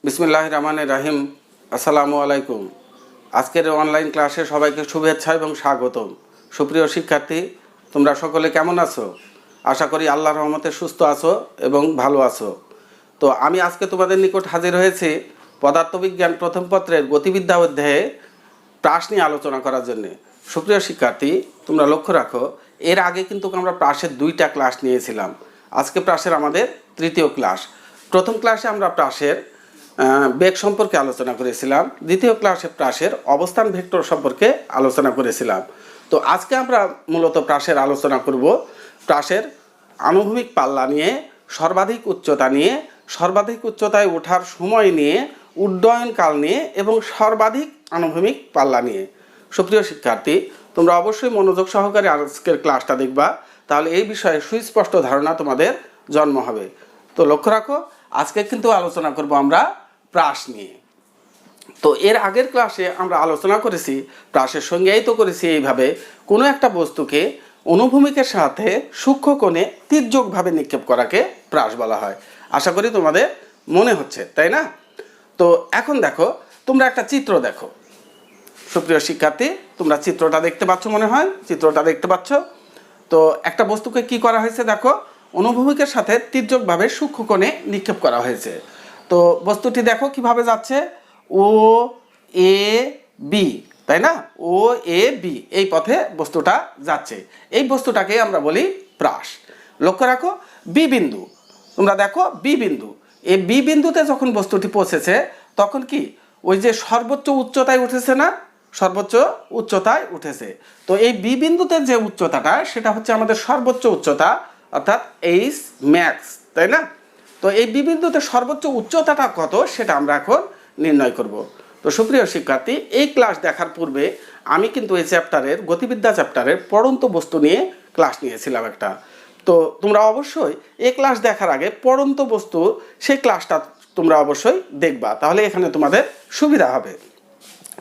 বিসমিল্লাহির রহমানির রহিম। আসসালামু আলাইকুম। আজকের অনলাইন ক্লাসে সবাইকে শুভেচ্ছা এবং স্বাগতম। সুপ্রিয় শিক্ষার্থী, তোমরা সকলে কেমন আছো? আশা করি আল্লাহর রহমতে সুস্থ আছো এবং ভালো আছো। তো আমি আজকে তোমাদের নিকট হাজির হয়েছি পদার্থবিজ্ঞান প্রথম পত্রের গতিবিদ্যা অধ্যায়ে প্রাস নিয়ে আলোচনা করার জন্য। সুপ্রিয় শিক্ষার্থী, তোমরা লক্ষ্য রাখো, এর আগে কিন্তু আমরা প্রাসের 2টা ক্লাস নিয়েছিলাম। আজকে প্রাসের আমাদের 3য় ক্লাস। প্রথম ক্লাসে আমরা প্রাসের বেগ সম্পর্কে আলোচনা করেছিলাম, দ্বিতীয় ক্লাসে প্রাসের অবস্থান ভেক্টর সম্পর্কে আলোচনা করেছিলাম। তো আজকে আমরা মূলত প্রাসের আলোচনা করব প্রাসের আনুভূমিক পাল্লা নিয়ে, সর্বাধিক উচ্চতা নিয়ে, সর্বাধিক উচ্চতায় ওঠার সময় নিয়ে, উড্ডয়নকাল নিয়ে এবং সর্বাধিক আনুভূমিক পাল্লা নিয়ে। সুপ্রিয় শিক্ষার্থী, তোমরা অবশ্যই মনোযোগ সহকারে আজকের ক্লাসটা দেখবা, তাহলে এই বিষয়ে সুস্পষ্ট ধারণা তোমাদের জন্ম হবে। তো লক্ষ্য রাখো, আজকে কিন্তু আলোচনা করব আমরা প্রাস নিয়ে। তো এর আগের ক্লাসে আমরা আলোচনা করেছি, প্রাসের সংজ্ঞায়িত করেছি এইভাবে: কোনো একটা বস্তুকে অনুভূমিকের সাথে সূক্ষ্ম কোণে তির্যকভাবে নিক্ষেপ করাকে প্রাস বলা হয়। আশা করি তোমাদের মনে হচ্ছে, তাই না? তো এখন দেখো, তোমরা একটা চিত্র দেখো। সুপ্রিয় শিক্ষার্থী, তোমরা চিত্রটা দেখতে পাচ্ছ, মনে হয় চিত্রটা দেখতে পাচ্ছ। তো একটা বস্তুকে কি করা হয়েছে দেখো, অনুভূমিকের সাথে তির্যকভাবে সূক্ষ্ম কোণে নিক্ষেপ করা হয়েছে। তো বস্তুটি দেখো কিভাবে যাচ্ছে, ও এ বি, তাই না? ও এ বি এই পথে বস্তুটা যাচ্ছে। এই বস্তুটাকে আমরা বলি প্রাস। লক্ষ্য রাখো, বি বিন্দু, তোমরা দেখো বি বিন্দু, এই বি বিন্দুতে যখন বস্তুটি পৌঁছেছে তখন কি ওই যে সর্বোচ্চ উচ্চতায় উঠেছে না, সর্বোচ্চ উচ্চতায় উঠেছে। তো এই বি বিন্দুতে যে উচ্চতাটা, সেটা হচ্ছে আমাদের সর্বোচ্চ উচ্চতা, অর্থাৎ এইচ ম্যাক্স, তাই না? তো এই বি বিন্দুতে সর্বোচ্চ উচ্চতাটা কত সেটা আমরা এখন নির্ণয় করব। তো সুপ্রিয় শিক্ষার্থী, এই ক্লাস দেখার পূর্বে আমি কিন্তু এই চ্যাপ্টারের গতিবিদ্যা চ্যাপ্টারের পড়ন্ত বস্তু নিয়ে ক্লাস নিয়েছিলাম একটা। তো তোমরা অবশ্যই এই ক্লাস দেখার আগে পড়ন্ত বস্তু সেই ক্লাসটা তোমরা অবশ্যই দেখবা, তাহলে এখানে তোমাদের সুবিধা হবে।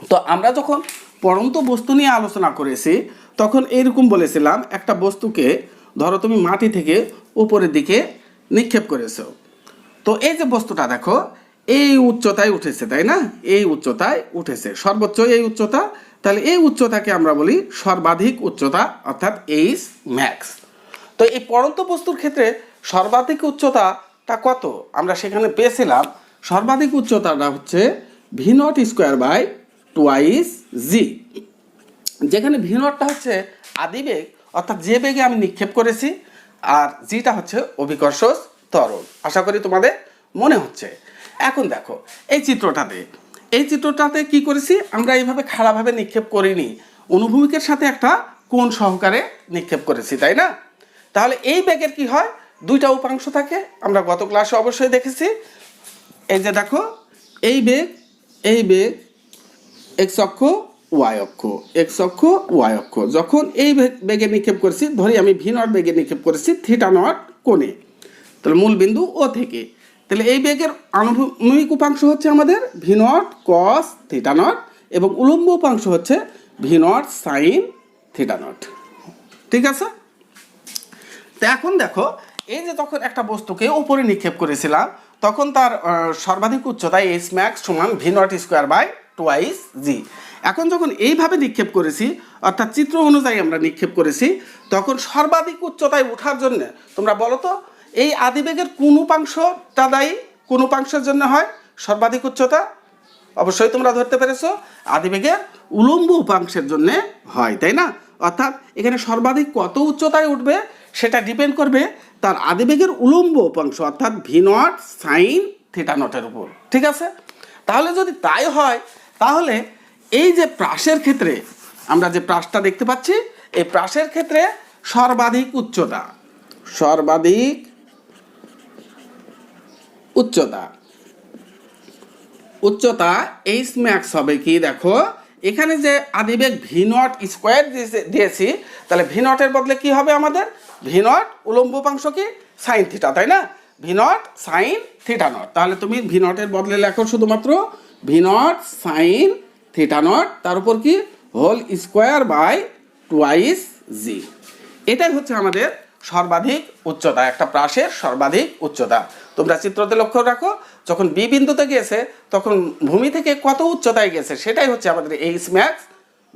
তো আমরা যখন পড়ন্ত বস্তু নিয়ে আলোচনা করেছি তখন এইরকম বলেছিলাম, একটা বস্তুকে ধরো তুমি মাটি থেকে উপরের দিকে নিক্ষেপ করেছো। তো এই যে বস্তুটা দেখো, এই উচ্চতায় উঠেছে, তাই না? এই উচ্চতায় উঠেছে, সর্বোচ্চ এই উচ্চতা। তাহলে এই উচ্চতাকে আমরা বলি সর্বাধিক উচ্চতা, অর্থাৎ এইচ ম্যাক্স। তো এই পড়ন্ত বস্তুর ক্ষেত্রে সর্বাধিক উচ্চতাটা কত আমরা সেখানে পেয়েছিলাম, সর্বাধিক উচ্চতাটা হচ্ছে v naught square by twice g, যেখানে ভি নটটা হচ্ছে আদিবেগ, অর্থাৎ যে বেগে আমি নিক্ষেপ করেছি, আর জিটা হচ্ছে অভিকর্ষ ত্বরণ। আশা করি তোমাদের মনে হচ্ছে। এখন দেখো এই চিত্রটাতে কি করেছি, আমরা এইভাবে খাড়াভাবে নিক্ষেপ করিনি, অনুভূমিকের সাথে একটা কোণ সহকারে নিক্ষেপ করেছি, তাই না? তাহলে এই বেগের কি হয়, 2টা উপাংশ থাকে, আমরা গত ক্লাসে অবশ্যই দেখেছি। এই যে দেখো, এই বেগ এক্স অক্ষ ওয়াই অক্ষ, এক্স অক্ষ ওয়াই অক্ষ। যখন এই বেগে নিক্ষেপ করেছি, ধরি আমি ভি নট বেগে নিক্ষেপ করেছি থিটা নট কোণে, তাহলে মূল বিন্দু ও থেকে, তাহলে এই বেগের আনুভূমিক উপাংশ হচ্ছে আমাদের V naught cos theta not এবং উলম্ব উপাংশ হচ্ছে v naught sine theta not. ঠিক আছে? তো এখন দেখো, এই যে তখন একটা বস্তুকে উপরে নিক্ষেপ করেছিলাম, তখন তার সর্বাধিক উচ্চতায় এইচ ম্যাক্স সমান v naught square by twice g. এখন যখন এইভাবে নিক্ষেপ করেছি, অর্থাৎ চিত্র অনুযায়ী আমরা নিক্ষেপ করেছি, তখন সর্বাধিক উচ্চতায় ওঠার জন্য তোমরা বলো তো, এই আদিবেগের কোন উপাংশটা দায়ী, কোন উপাংশের জন্য হয় সর্বাধিক উচ্চতা? অবশ্যই তোমরা ধরতে পেরেছো, আদিবেগের উলম্ব উপাংশের জন্য হয়, তাই না? অর্থাৎ এখানে সর্বাধিক কত উচ্চতায় উঠবে সেটা ডিপেন্ড করবে তার আদিবেগের উলম্ব উপাংশ, অর্থাৎ ভি নট সাইন থিটা নটের উপর। ঠিক আছে? তাহলে যদি তাই হয়, তাহলে এই যে প্রাসের ক্ষেত্রে আমরা যে প্রাসটা দেখতে পাচ্ছি, এই প্রাসের ক্ষেত্রে সর্বাধিক উচ্চতা এইচ ম্যাক্স হবে কি, দেখো এখানে যে আদিবেগ ভি নট স্কোয়ার দিয়েছি, তাহলে ভি নটের বদলে কি হবে আমাদের, ভি নট উলম্ব উপাংশ কি সাইন থিটা, তাই না? V naught sine theta not. তাহলে তুমি ভি নটের বদলে লেখো শুধুমাত্র V naught sine theta not, তার উপর কি হোল স্কোয়ার বাই টুয়াইস জি। এটাই হচ্ছে আমাদের সর্বাধিক উচ্চতা, একটা প্রাসের সর্বাধিক উচ্চতা। তোমরা চিত্রতে লক্ষ্য রাখো, যখন বি বিন্দুতে গিয়েছে তখন ভূমি থেকে কত উচ্চতায় গেছে সেটাই হচ্ছে আমাদের h max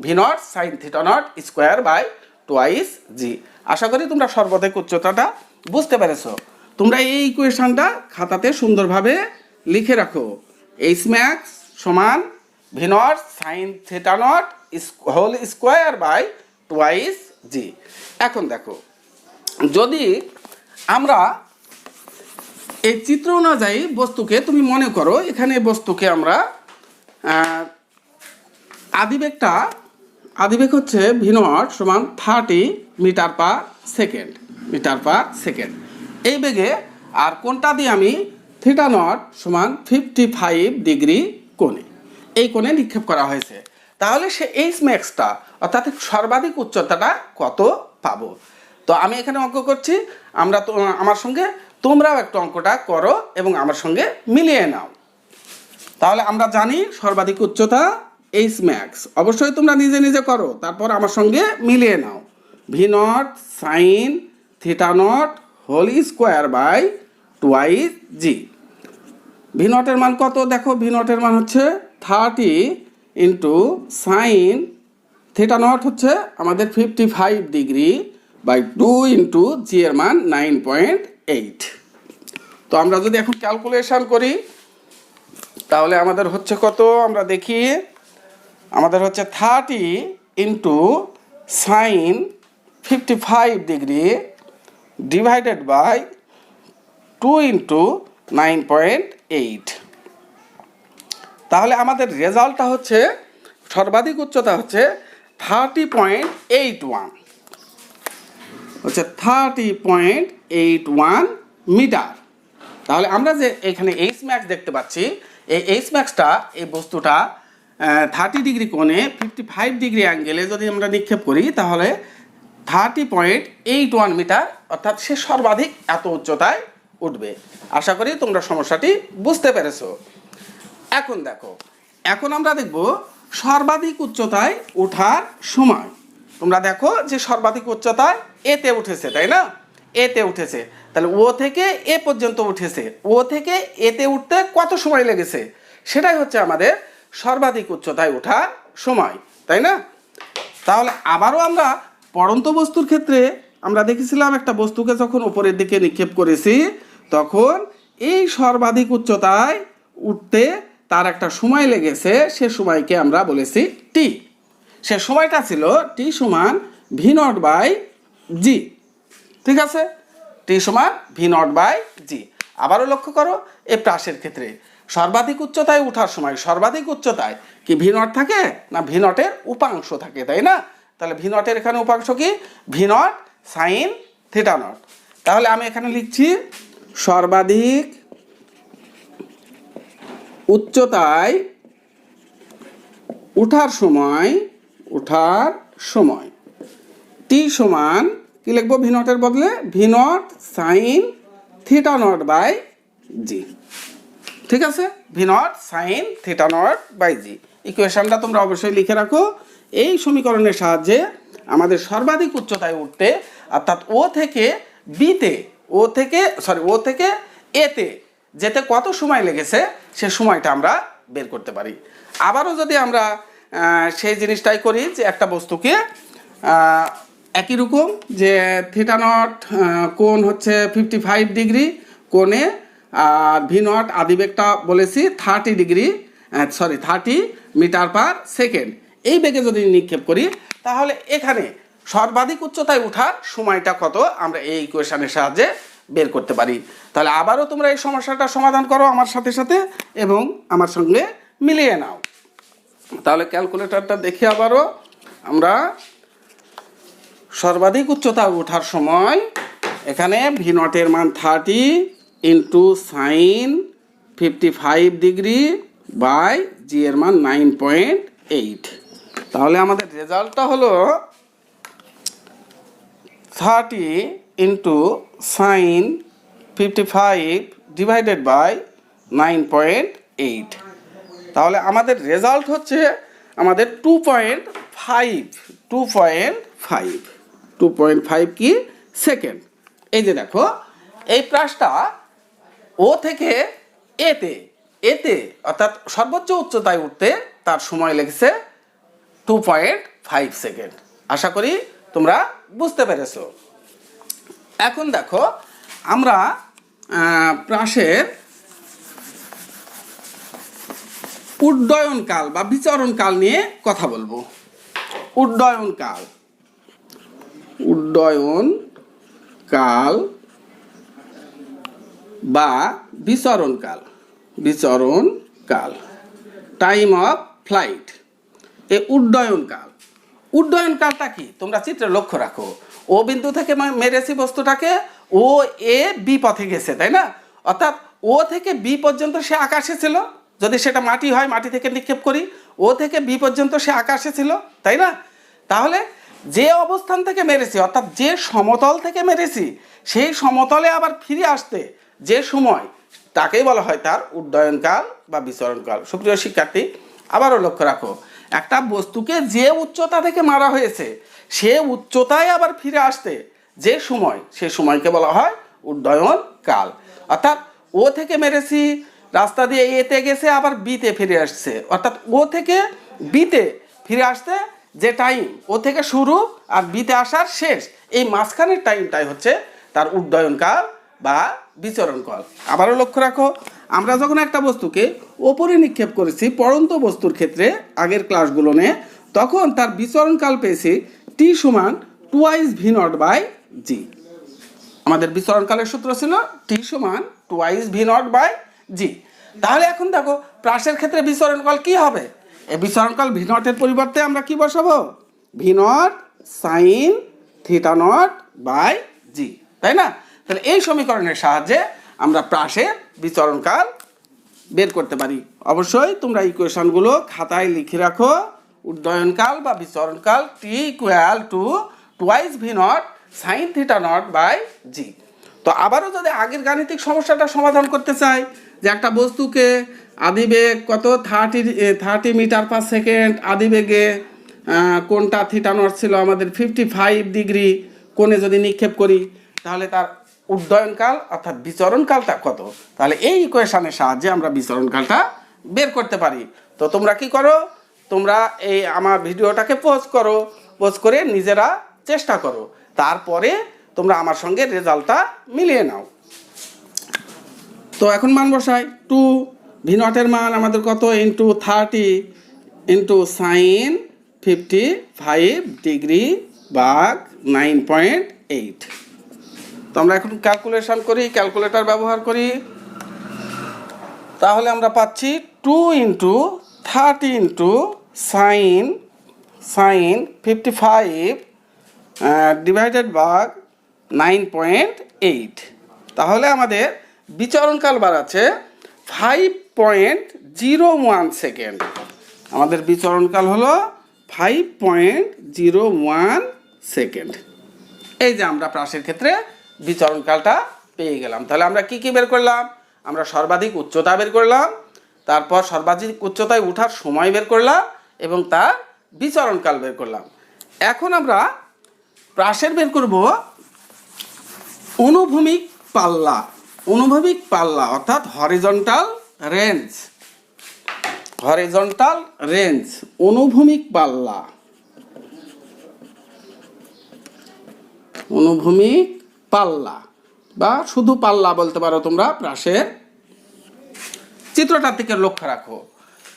v naught sine theta naught square by twice g. আশা করি তোমরা সর্বাধিক উচ্চতাটা বুঝতে পেরেছো। তোমরা এই ইকুয়েশনটা খাতাতে সুন্দরভাবে লিখে রাখো, এইচ ম্যাক্স সমান v naught sine theta naught whole square by twice g. এখন দেখো, যদি আমরা এই চিত্র অনুযায়ী বস্তুকে, তুমি মনে করো এখানে বস্তুকে আমরা আদিবেগ হচ্ছে ভি নট সমান 30 মিটার পার সেকেন্ড এই বেগে, আর কোনটা দিয়ে আমি থিটা নট সমান 55 ডিগ্রি কোণে, এই কোণে নিক্ষেপ করা হয়েছে। তাহলে সে এইচ ম্যাক্সটা অর্থাৎ সর্বাধিক উচ্চতাটা কত পাবো। তো আমি এখানে অঙ্ক করছি, আমার সঙ্গে তোমরাও একটু অঙ্কটা করো এবং আমার সঙ্গে মিলিয়ে নাও। তাহলে আমরা জানি সর্বাধিক উচ্চতা এইচ ম্যাক্স, অবশ্যই তোমরা নিজে নিজে করো, তারপর আমার সঙ্গে মিলিয়ে নাও। V naught sine theta naught whole square by twice g. V নটের মান কত দেখো, ভি নটের মান হচ্ছে 30 ইন্টু সাইন থিটা নট হচ্ছে আমাদের 55 ডিগ্রি বাই 2 ইন্টু জি এর মান 9.8। তো আমরা যদি এখন ক্যালকুলেশন করি তাহলে আমাদের হচ্ছে কত, আমরা দেখি, আমাদের হচ্ছে 30 into sine 55 degree divided by 2 into 9.8। তাহলে আমাদের রেজাল্টটা হচ্ছে সর্বাধিক উচ্চতা হচ্ছে 30.81 হচ্ছে 30.81 মিটার। তাহলে আমরা যে এখানে এইচ ম্যাক্স দেখতে পাচ্ছি, এই এইচ ম্যাক্সটা, এই বস্তুটা 30 ডিগ্রি কোণে 55 ডিগ্রি অ্যাঙ্গেলে যদি আমরা নিক্ষেপ করি তাহলে 30.81 মিটার, অর্থাৎ সে সর্বাধিক এত উচ্চতায় উঠবে। আশা করি তোমরা সমস্যাটি বুঝতে পেরেছো। এখন দেখো, এখন আমরা দেখব সর্বাধিক উচ্চতায় ওঠার সময়। তোমরা দেখো যে সর্বাধিক উচ্চতায় এতে উঠেছে, তাই না, এতে উঠেছে, তাহলে ও থেকে এ পর্যন্ত উঠেছে, ও থেকে এতে উঠতে কত সময় লেগেছে সেটাই হচ্ছে আমাদের সর্বাধিক উচ্চতায় ওঠার সময়, তাই না। তাহলে আবারও আমরা পড়ন্ত বস্তুর ক্ষেত্রে আমরা দেখেছিলাম একটা বস্তুকে যখন উপরের দিকে নিক্ষেপ করেছি তখন এই সর্বাধিক উচ্চতায় উঠতে তার একটা সময় লেগেছে, সে সময়কে আমরা বলেছি টি। সে সময়টা ছিল টি সমান ভি নট বাই জি, ঠিক আছে, টি সমান ভি নট বাই জি। আবারও লক্ষ্য করো, এই প্রাসের ক্ষেত্রে সর্বাধিক উচ্চতায় ওঠার সময় সর্বাধিক উচ্চতায় কি ভি নট থাকে না ভি নটের উপাংশ থাকে, তাই না। তাহলে ভি নটের এখানে উপাংশ কি v naught sine theta not. তাহলে আমি এখানে লিখছি সর্বাধিক উচ্চতায় ওঠার সময় টি সমান কি লিখবো, ভি নটের বদলে v naught sine theta naught by g, ঠিক আছে, v naught sine theta naught by g. ইকুয়েশনটা তোমরা অবশ্যই লিখে রাখো। এই সমীকরণের সাহায্যে আমাদের সর্বাধিক উচ্চতায় উঠতে, অর্থাৎ ও থেকে বিতে, ও থেকে এতে যেতে কত সময় লেগেছে সে সময়টা আমরা বের করতে পারি। আবারও যদি আমরা সেই জিনিসটাই করি যে একটা বস্তুকে একই রকম যে থিটা নট কোণ হচ্ছে 55 ডিগ্রি কোণে, আর ভি নট আদিবেগটা বলেছি 30 মিটার পার সেকেন্ড, এই বেগে যদি নিক্ষেপ করি তাহলে এখানে সর্বাধিক উচ্চতায় ওঠার সময়টা কত আমরা এই ইকুয়েশনের সাহায্যে বের করতে পারি। তাহলে আবারও তোমরা এই সমস্যাটা সমাধান করো আমার সাথে সাথে এবং আমার সঙ্গে মিলিয়ে নাও। তাহলে ক্যালকুলেটরটা দেখি আবারও, আমরা সর্বাধিক উচ্চতায় ওঠার সময় এখানে ভি নটের মান 30 ইন্টু সাইন 55 ডিগ্রি বাই জি এর মান 9.8। তাহলে আমাদের রেজাল্টটা হলো 30 ইন্টু সাইন 55 ডিভাইডেড বাই 9.8। তাহলে আমাদের রেজাল্ট হচ্ছে আমাদের 2.5 কি সেকেন্ড। এই যে দেখো এই প্রাসটা ও থেকে এতে এতে অর্থাৎ সর্বোচ্চ উচ্চতায় উঠতে তার সময় লেগেছে 2.5 সেকেন্ড। আশা করি তোমরা বুঝতে পেরেছো। এখন দেখো আমরা প্রাসের উড্ডয়নকাল বা বিচরণকাল নিয়ে কথা বলবো। উড্ডয়নকাল বা বিচরণকাল টাইম অফ ফ্লাইট। এই উড্ডয়নকালটা কি তোমরা চিত্রে লক্ষ্য রাখো। ও বিন্দু থেকে মেরেছি বস্তুটাকে, ও এ বি পথে গেছে, তাই না? অর্থাৎ ও থেকে বি পর্যন্ত সে আকাশে ছিল। যদি সেটা মাটি হয়, মাটি থেকে নিক্ষেপ করি, ও থেকে বি পর্যন্ত সে আকাশে ছিল, তাই না? তাহলে যে অবস্থান থেকে মেরেছি অর্থাৎ যে সমতল থেকে মেরেছি সেই সমতলে আবার ফিরে আসতে যে সময়, তাকেই বলা হয় তার উড্ডয়নকাল বা বিচরণকাল। সুপ্রিয় শিক্ষার্থী, আবারও লক্ষ্য রাখো, একটা বস্তুকে যে উচ্চতা থেকে মারা হয়েছে সে উচ্চতায় আবার ফিরে আসতে যে সময়, সে সময়কে বলা হয় উড্ডয়নকাল। অর্থাৎ ও থেকে মেরেছি, রাস্তা দিয়ে এতে গেছে, আবার বিতে ফিরে আসছে, অর্থাৎ ও থেকে বিতে ফিরে আসতে যে টাইম, ও থেকে শুরু আর বিতে আসার শেষ, এই মাঝখানের টাইমটাই হচ্ছে তার উড্ডয়নকাল বা বিচরণকাল। আবারও লক্ষ্য রাখো, আমরা যখন একটা বস্তুকে ওপরে নিক্ষেপ করেছি পড়ন্ত বস্তুর ক্ষেত্রে আগের ক্লাসগুলো নিয়ে, তখন তার বিচরণকাল পেয়েছি টি সমান 2 v নট বাই জি। আমাদের বিচরণকালের সূত্র ছিল টি সমান 2 v নট বাই জি। তাহলে এখন দেখো প্রাসের ক্ষেত্রে বিচরণকাল কি হবে? এই বিচরণকাল ভি নটের পরিবর্তে আমরা কি বসাবো? V naught sine theta naught by g, তাই না? তাহলে এই সমীকরণের সাহায্যে আমরা প্রাসের বিচরণকাল বের করতে পারি। অবশ্যই তোমরা ইকুয়েশনগুলো খাতায় লিখে রাখো। উড্ডয়নকাল বা বিচরণকাল t equal to 2 v naught sine theta naught by g. তো আবারও যদি আগের গাণিতিক সমস্যাটা সমাধান করতে চাই, যে একটা বস্তুকে আদিবেগ কত 30 মিটার পার সেকেন্ড আদিবেগে কোনটা থিটা নট ছিল আমাদের 55 ডিগ্রি কোণে যদি নিক্ষেপ করি, তাহলে তার উড্ডয়নকাল অর্থাৎ বিচরণকালটা কত? তাহলে এই ইকুয়েশনের সাহায্যে আমরা বিচরণকালটা বের করতে পারি। তো তোমরা কি করো, তোমরা এই আমার ভিডিওটাকে পজ করো, পজ করে নিজেরা চেষ্টা করো, তারপরে তোমরা আমার সঙ্গে রেজাল্টটা মিলিয়ে নাও। তো এখন মান বসাই, 2 ভি নটের মান আমাদের কত, ইন্টু 30 ইন্টু সাইন 55 ডিগ্রি ভাগ 9.8। তো আমরা এখন ক্যালকুলেশন করি, ক্যালকুলেটর ব্যবহার করি। তাহলে আমরা পাচ্ছি 2 ইন্টু 30 ইন্টু সাইন 55 ডিভাইডেড ভাগ 9.8। তাহলে আমাদের বিচরণকাল বাড়াচ্ছে 5.01 সেকেন্ড। আমাদের বিচরণকাল হলো 5.01 সেকেন্ড। এই যে আমরা প্রাসের ক্ষেত্রে বিচরণকালটা পেয়ে গেলাম। তাহলে আমরা কি কি বের করলাম? আমরা সর্বাধিক উচ্চতা বের করলাম, তারপর সর্বাধিক উচ্চতায় ওঠার সময় বের করলাম এবং তার বিচরণকাল বের করলাম। এখন আমরা প্রাসের বের করব অনুভূমিক পাল্লা অর্থাৎ হরিজন্টাল রেঞ্জ। অনুভূমিক পাল্লা বা শুধু পাল্লা বলতে পারো তোমরা। প্রাসের চিত্রটার দিকে লক্ষ্য রাখো,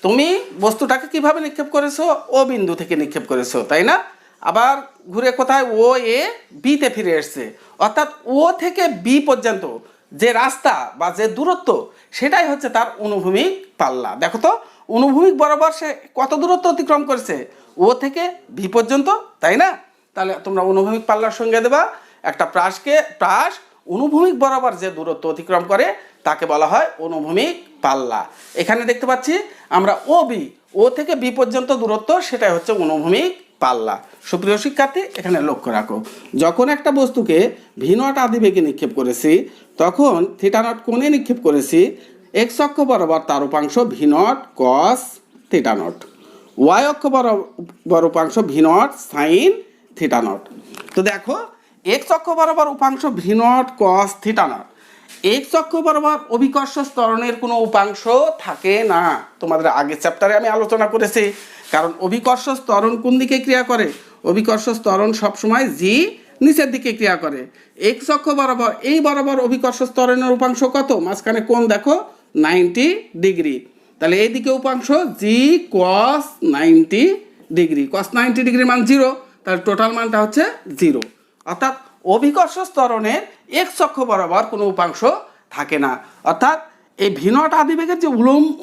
তুমি বস্তুটাকে কিভাবে নিক্ষেপ করেছো? ও বিন্দু থেকে নিক্ষেপ করেছো, তাই না? আবার ঘুরে কোথায়, ও এ বিতে ফিরে এসছে, অর্থাৎ ও থেকে বি পর্যন্ত যে রাস্তা বা যে দূরত্ব, সেটাই হচ্ছে তার অনুভূমিক পাল্লা। দেখো তো অনুভূমিক বরাবর সে কত দূরত্ব অতিক্রম করেছে, ও থেকে বি পর্যন্ত, তাই না? তাহলে তোমরা অনুভূমিক পাল্লার সঙ্গে দেবা একটা প্রাস অনুভূমিক বরাবর যে দূরত্ব অতিক্রম করে তাকে বলা হয় অনুভূমিক পাল্লা। এখানে দেখতে পাচ্ছি আমরা ও থেকে বি পর্যন্ত দূরত্ব, সেটাই হচ্ছে অনুভূমিক পাল্লা। সুপ্রিয় শিক্ষার্থী, এখানে লক্ষ্য রাখো, যখন একটা বস্তুকে ভি নট আদিবেগে নিক্ষেপ করেছি তখন থিটা নট কোণে নিক্ষেপ করেছি। এক্স অক্ষ বরাবর তার উপাংশ v naught cos theta naught, y অক্ষ বরাবর উপাংশ v naught sine theta naught. তো দেখো এক্স অক্ষ বরাবর উপাংশ v naught cos theta naught. X অক্ষ বরাবর অভিকর্ষ ত্বরণের কোনো উপাংশ থাকে না। তোমাদের আগের চ্যাপ্টারে আমি আলোচনা করেছি, কারণ অভিকর্ষ ত্বরণ কোন দিকে ক্রিয়া করে? অভিকর্ষ ত্বরণ সবসময় জি নিচের দিকে ক্রিয়া করে। এক্স অক্ষ বরাবর এই বরাবর অভিকর্ষ ত্বরণের উপাংশ কত? মাঝখানে কোণ দেখো 90 ডিগ্রি। তাহলে এইদিকে উপাংশ জি কস 90 ডিগ্রি। কস 90 ডিগ্রির মান 0, তাহলে টোটাল মানটা হচ্ছে 0। অর্থাৎ অভিকর্ষ ত্বরণের এক্স অক্ষ বরাবর কোনো উপাংশ থাকে না। অর্থাৎ এই ভি নট আদিবেগের যে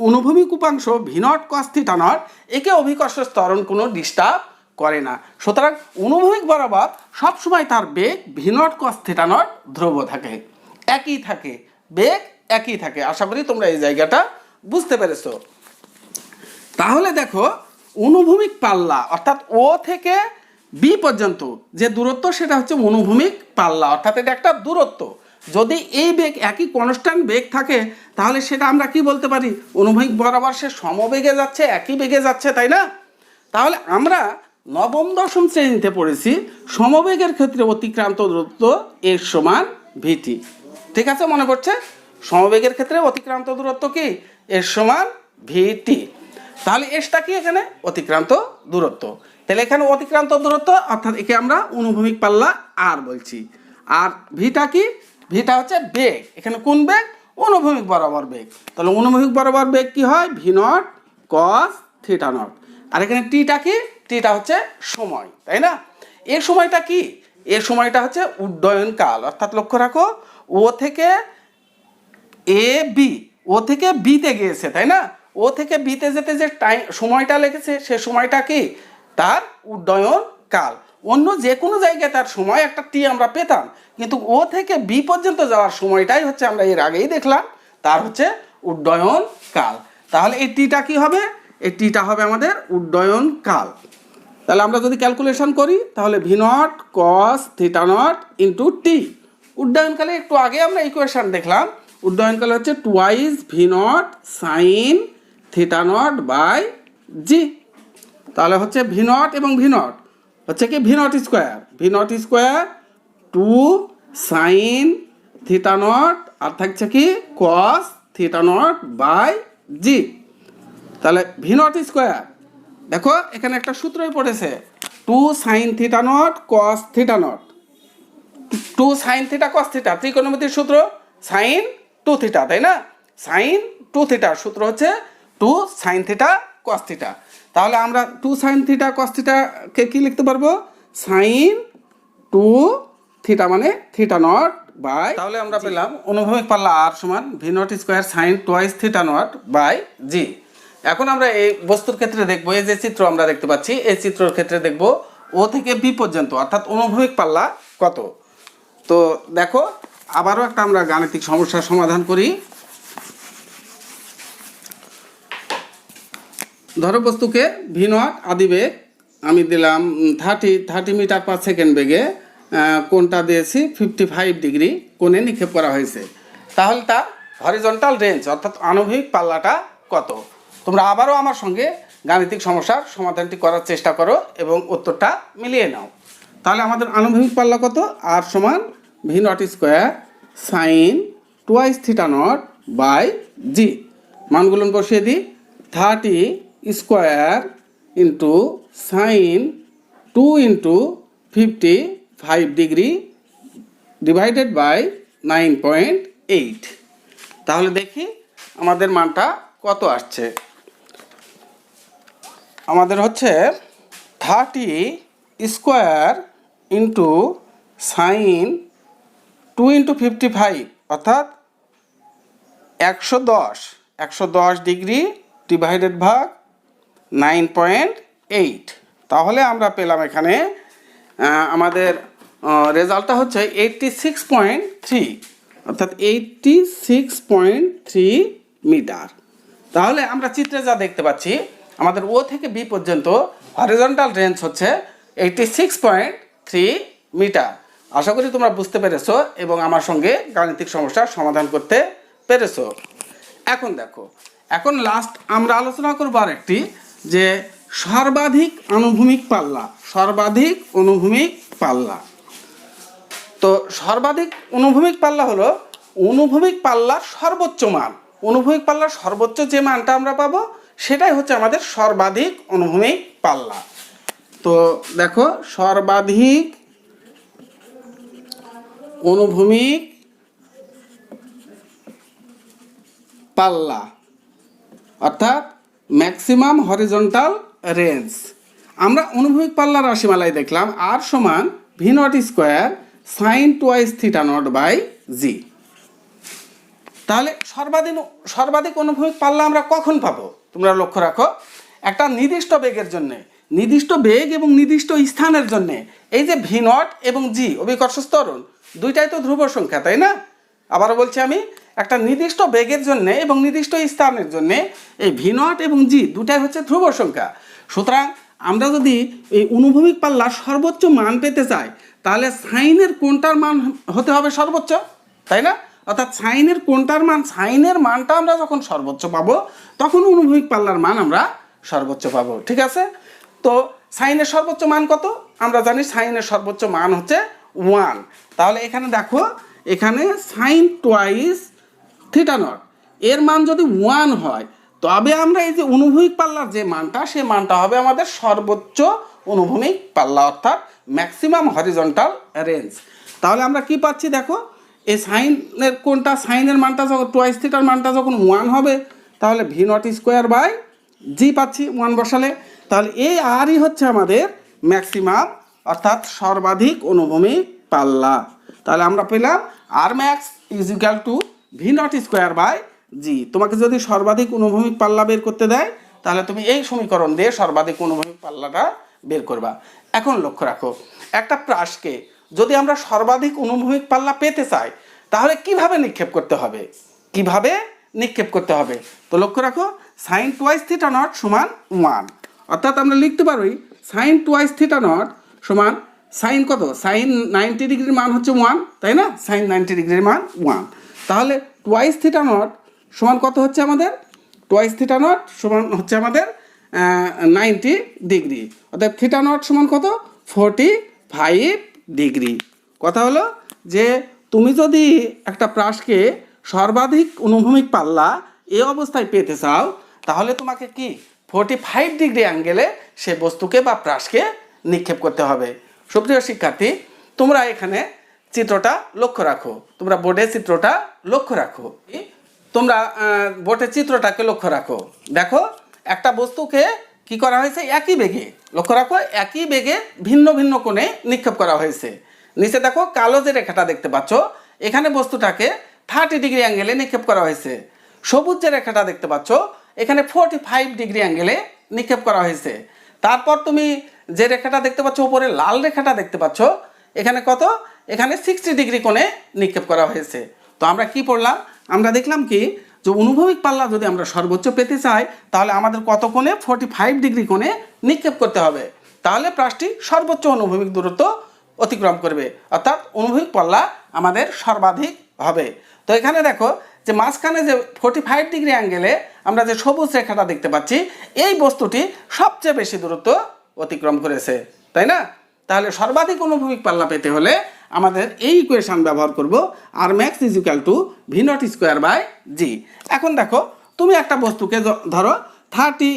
অনুভূমিক উপাংশ v naught cos theta not, একে অভিকর্ষ ত্বরণ কোনো ডিস্টার্ব করে না। সুতরাং অনুভূমিক বরাবর সবসময় তার বেগ v naught cos theta naught ধ্রুব থাকে, একই থাকে, বেগ একই থাকে। আশা করি তোমরা এই জায়গাটা বুঝতে পেরেছো। তাহলে দেখো অনুভূমিক পাল্লা অর্থাৎ ও থেকে বি পর্যন্ত যে দূরত্ব সেটা হচ্ছে অনুভূমিক পাল্লা, অর্থাৎ এটা একটা দূরত্ব। যদি এই বেগ একই কনস্ট্যান্ট বেগ থাকে তাহলে সেটা আমরা কি বলতে পারি? অনুভূমিক বরাবর সে সমবেগে যাচ্ছে, একই বেগে যাচ্ছে, তাই না? তাহলে আমরা নবম দশম শ্রেণীতে পড়েছি সমবেগের ক্ষেত্রে অতিক্রান্ত দূরত্ব এর সমান ভিটি। ঠিক আছে, মনে পড়ছে? সমবেগের ক্ষেত্রে অতিক্রান্ত দূরত্ব কি? এর সমান ভিটি। তাহলে এসটা কি? এখানে অতিক্রান্ত দূরত্ব। তাহলে এখানে অতিক্রান্ত দূরত্ব অর্থাৎ একে আমরা অনুভূমিক পাল্লা আর বলছি। আর ভিটা কি? ভিটা হচ্ছে বেগ। এখানে কোন বেগ? অনুভূমিক বরাবর বেগ। তাহলে অনুভূমিক বরাবর বেগ কি হয়? V naught cos theta naught. আর এখানে টিটা কি? টিটা হচ্ছে সময়, তাই না? এর সময়টা কি? এর সময়টা হচ্ছে উড্ডয়ন কাল। অর্থাৎ লক্ষ্য রাখো ও থেকে এ বি, ও থেকে বিতে গিয়েছে, তাই না? ও থেকে বিতে যেতে যে টাইম সময়টা লেগেছে সে সময়টা কি? তার উড্ডয়ন কাল। অন্য যে কোনো জায়গায় তার সময় একটা টি আমরা পেতাম, কিন্তু ও থেকে বি পর্যন্ত যাওয়ার সময়টাই হচ্ছে আমরা এর আগেই দেখলাম তার হচ্ছে উড্ডয়ন কাল। তাহলে এই টিটা কি হবে? এই টিটা হবে আমাদের উড্ডয়ন কাল। তাহলে আমরা যদি ক্যালকুলেশন করি তাহলে v naught cos theta naught into t. উড্ডয়নকালে একটু আগে আমরা ইকুয়েশন দেখলাম, উড্ডয়নকালে হচ্ছে twice v naught sine theta naught by g. তাহলে হচ্ছে ভি নট এবং ভি নট হচ্ছে কি? V naught square, v naught square 2 sine theta naught আর থাকছে কি? Cos theta naught by g. তাহলে ভি নট স্কোয়ার, দেখো এখানে একটা সূত্রই পড়েছে 2 sine theta naught cos theta naught. 2 sine theta cos theta ত্রিকোণমিতির সূত্র সাইন 2 থিটা, তাই না? সাইন 2 থিটার সূত্র হচ্ছে 2 সাইন থিটা কস থিটা। তাহলে আমরা 2 সাইন থিটা কস থিটাকে কি লিখতে পারবো? সাইন 2 থিটা মানে থিটা নট বাই। তাহলে আমরা পেলাম অনুভূমিক পাল্লা আর সমান v naught square sine twice theta naught by g. এখন আমরা এই বস্তুর ক্ষেত্রে দেখবো, এই যে চিত্র আমরা দেখতে পাচ্ছি এই চিত্রের ক্ষেত্রে দেখবো ও থেকে বি পর্যন্ত অর্থাৎ অনুভূমিক পাল্লা কত। তো দেখো আবারও একটা আমরা গাণিতিক সমস্যার সমাধান করি। ধরো বস্তুকে ভি নট আদিবেগ আমি দিলাম 30 মিটার পার সেকেন্ড বেগে, কোণটা দিয়েছি 55 ডিগ্রি কোণে নিক্ষেপ করা হয়েছে। তাহলে তার হরিজন্টাল রেঞ্জ অর্থাৎ আনুভূমিক পাল্লাটা কত? তোমরা আবারও আমার সঙ্গে গাণিতিক সমস্যার সমাধানটি করার চেষ্টা করো এবং উত্তরটা মিলিয়ে নাও। তাহলে আমাদের আনুভূমিক পাল্লা কত? আর সমান v naught square sine twice theta naught by g. মানগুলো বসিয়ে দিই। 30 square into sine 2 into 55 degree divided by 9.8। তাহলে দেখি আমাদের মানটা কত আসছে। আমাদের হচ্ছে 30 স্কোয়ার ইন্টু সাইন 2 ইন্টু 55 অর্থাৎ 110 ডিগ্রি ডিভাইডেড ভাগ 9.8। তাহলে আমরা পেলাম এখানে আমাদের রেজাল্টটা হচ্ছে 86.3 অর্থাৎ 86.3 মিটার। তাহলে আমরা চিত্রে যা দেখতে পাচ্ছি আমাদের ও থেকে বি পর্যন্ত হরিজন্টাল রেঞ্জ হচ্ছে 86.3 মিটার। আশা করি তোমরা বুঝতে পেরেছো এবং আমার সঙ্গে গাণিতিক সমস্যার সমাধান করতে পেরেছো। এখন দেখো, এখন লাস্ট আমরা আলোচনা করবো আরেকটি, যে সর্বাধিক আনুভূমিক পাল্লা। সর্বাধিক অনুভূমিক পাল্লা তো সর্বাধিক অনুভূমিক পাল্লা হলো অনুভূমিক পাল্লার সর্বোচ্চ মান। অনুভূমিক পাল্লার সর্বোচ্চ যে মানটা আমরা পাবো সেটাই হচ্ছে আমাদের সর্বাধিক অনুভূমিক পাল্লা। তো দেখো, সর্বাধিক অনুভূমিক পাল্লা অর্থাৎ ম্যাক্সিমাম হরিজন্টাল রেঞ্জ। আমরা অনুভূমিক পাল্লার রাশিমালায় দেখলাম আর সমান v naught square sine twice theta naught by g. তাহলে সর্বাধিক অনুভূমিক পাল্লা আমরা কখন পাবো? তোমরা লক্ষ্য রাখো, একটা নির্দিষ্ট বেগের জন্যে, নির্দিষ্ট বেগ এবং নির্দিষ্ট স্থানের জন্যে এই যে ভি নট এবং জি অভিকর্ষ ত্বরণ দুইটাই তো ধ্রুব সংখ্যা, তাই না? আবারও বলছি আমি, একটা নির্দিষ্ট বেগের জন্যে এবং নির্দিষ্ট স্থানের জন্যে এই ভি নট এবং জি দুটাই হচ্ছে ধ্রুব সংখ্যা। সুতরাং আমরা যদি এই অনুভূমিক পাল্লার সর্বোচ্চ মান পেতে চাই তাহলে সাইনের কোণটার মান হতে হবে সর্বোচ্চ, তাই না? অর্থাৎ সাইনের কোণটার মান, সাইনের মানটা আমরা যখন সর্বোচ্চ পাবো তখন অনুভূমিক পাল্লার মান আমরা সর্বোচ্চ পাবো। ঠিক আছে? তো সাইনের সর্বোচ্চ মান কত? আমরা জানি সাইনের সর্বোচ্চ মান হচ্ছে 1। তাহলে এখানে দেখো, এখানে সাইন টুয়াইস থিটা নট এর মান যদি 1 হয় তবে আমরা এই যে অনুভূমিক পাল্লার যে মানটা, সে মানটা হবে আমাদের সর্বোচ্চ অনুভূমিক পাল্লা অর্থাৎ ম্যাক্সিমাম হরিজন্টাল রেঞ্জ। তাহলে আমরা কি পাচ্ছি দেখো, এই সাইনের কোনটা, সাইনের মানটা যখন টুয়াইস থিটার মানটা যখন 1 হবে তাহলে ভি নট স্কোয়ার বাই জি পাচ্ছি 1 বসালে। তাহলে এই আরই হচ্ছে আমাদের ম্যাক্সিমাম অর্থাৎ সর্বাধিক অনুভূমিক পাল্লা। তাহলে আমরা পেলাম R max is equal to v naught square by g. তোমাকে যদি সর্বাধিক অনুভূমিক পাল্লা বের করতে দেয় তাহলে তুমি এই সমীকরণ দিয়ে সর্বাধিক অনুভূমিক পাল্লাটা বের করবা। এখন লক্ষ্য রাখো, একটা প্রাসকে যদি আমরা সর্বাধিক অনুভূমিক পাল্লা পেতে চাই তাহলে কিভাবে নিক্ষেপ করতে হবে, কিভাবে নিক্ষেপ করতে হবে? তো লক্ষ্য রাখো, সাইন টুয়াইস থিটা নট সমান 1, অর্থাৎ আমরা লিখতে পারি সাইন টুয়াইস থিটা নট সমান সাইন কত, সাইন 90 ডিগ্রির মান হচ্ছে 1, তাই না? সাইন 90 ডিগ্রির মান 1। তাহলে টুয়াইস থিটা নট সমান কত হচ্ছে আমাদের? টুয়াইস থিটা নট সমান হচ্ছে আমাদের 90 ডিগ্রি, অর্থাৎ থিটা নট সমান কত, 45 ডিগ্রি। কথা হলো যে তুমি যদি একটা প্রাসকে সর্বাধিক অনুভূমিক পাল্লা এই অবস্থায় পেতে চাও তাহলে তোমাকে কি 45 ডিগ্রি অ্যাঙ্গেলে সে বস্তুকে বা প্রাসকে নিক্ষেপ করতে হবে। সুপ্রিয় শিক্ষার্থী, তোমরা এখানে চিত্রটা লক্ষ্য রাখো, তোমরা বোর্ডে চিত্রটা লক্ষ্য রাখো, তোমরা বোর্ডের চিত্রটাকে লক্ষ্য রাখো। দেখো, একটা বস্তুকে কি করা হয়েছে, একই বেগে, লক্ষ্য রাখো, একই বেগে ভিন্ন ভিন্ন কোণে নিক্ষেপ করা হয়েছে। নিচে দেখো কালো যে রেখাটা দেখতে পাচ্ছ, এখানে বস্তুটাকে 30 ডিগ্রি অ্যাঙ্গেলে নিক্ষেপ করা হয়েছে। সবুজ যে রেখাটা দেখতে পাচ্ছ, এখানে 45 ডিগ্রি অ্যাঙ্গেলে নিক্ষেপ করা হয়েছে। তারপর তুমি যে রেখাটা দেখতে পাচ্ছ, উপরে লাল রেখাটা দেখতে পাচ্ছ, এখানে কত, এখানে 60 ডিগ্রি কোণে নিক্ষেপ করা হয়েছে। তো আমরা কি পড়লাম? আমরা দেখলাম কি, যে অনুভূমিক পাল্লা যদি আমরা সর্বোচ্চ পেতে চাই তাহলে আমাদের কত কোণে, 45 ডিগ্রি কোণে নিক্ষেপ করতে হবে, তাহলে প্রাসটি সর্বোচ্চ অনুভূমিক দূরত্ব অতিক্রম করবে, অর্থাৎ অনুভূমিক পাল্লা আমাদের সর্বাধিক হবে। তো এখানে দেখো যে মাঝখানে যে 45 ডিগ্রি অ্যাঙ্গেলে আমরা যে সবুজ রেখাটা দেখতে পাচ্ছি, এই বস্তুটি সবচেয়ে বেশি দূরত্ব অতিক্রম করেছে, তাই না? তাহলে সর্বাধিক অনুভূমিক পাল্লা পেতে হলে আমাদের এই ইকুয়েশন ব্যবহার করব, R max is equal to v naught square by g. এখন দেখো, তুমি একটা বস্তুকে ধরো 30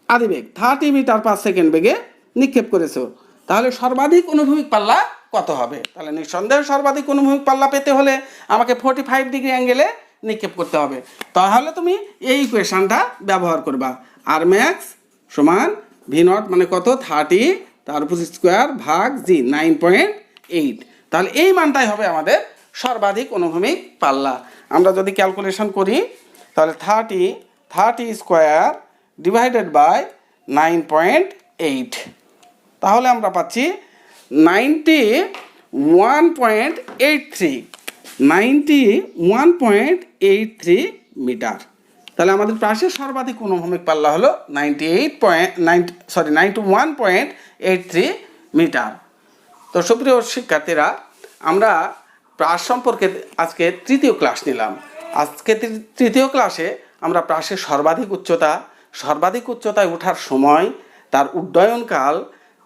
আদিবেগ 30 মিটার পার সেকেন্ড বেগে নিক্ষেপ করেছো, তাহলে সর্বাধিক অনুভূমিক পাল্লা কত হবে? তাহলে নিঃসন্দেহে সর্বাধিক অনুভূমিক পাল্লা পেতে হলে আমাকে 45 ডিগ্রি অ্যাঙ্গেলে নিক্ষেপ করতে হবে। তাহলে তুমি এই ইকুয়েশনটা ব্যবহার করবা, আর ম্যাক্স সমান ভি নট মানে কত, 30 তার উপর স্কোয়ার ভাগ জি 9.8। তাহলে এই মানটাই হবে আমাদের সর্বাধিক অনুভূমিক পাল্লা। আমরা যদি ক্যালকুলেশন করি তাহলে 30 স্কোয়ার ডিভাইডেড বাই 9.8, তাহলে আমরা পাচ্ছি 91.83 মিটার। তাহলে আমাদের প্রাসের সর্বাধিক অনুভূমিক পাল্লা হলো 91.83 মিটার। তো সুপ্রিয় শিক্ষার্থীরা, আমরা প্রাস সম্পর্কে আজকে তৃতীয় ক্লাস নিলাম। আজকে তৃতীয় ক্লাসে আমরা প্রাসের সর্বাধিক উচ্চতায় ওঠার সময়, তার উড্ডয়নকাল,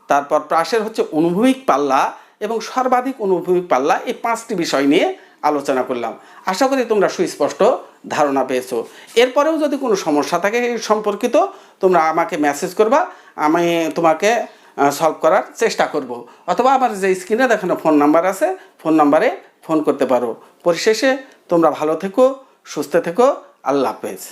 তারপর প্রাসের হচ্ছে অনুভূমিক পাল্লা এবং সর্বাধিক অনুভূমিক পাল্লা, এই 5টি বিষয় নিয়ে আলোচনা করলাম। আশা করি তোমরা সুস্পষ্ট ধারণা পেয়েছো। এরপরেও যদি কোনো সমস্যা থাকে এই সম্পর্কিত, তোমরা আমাকে মেসেজ করবা, আমি তোমাকে সলভ করার চেষ্টা করব। অথবা আমার যে স্ক্রিনে দেখানো ফোন নাম্বার আছে, ফোন নাম্বারে ফোন করতে পারো। পরিশেষে তোমরা ভালো থেকো, সুস্থ থেকো, আল্লাহ হাফেজ।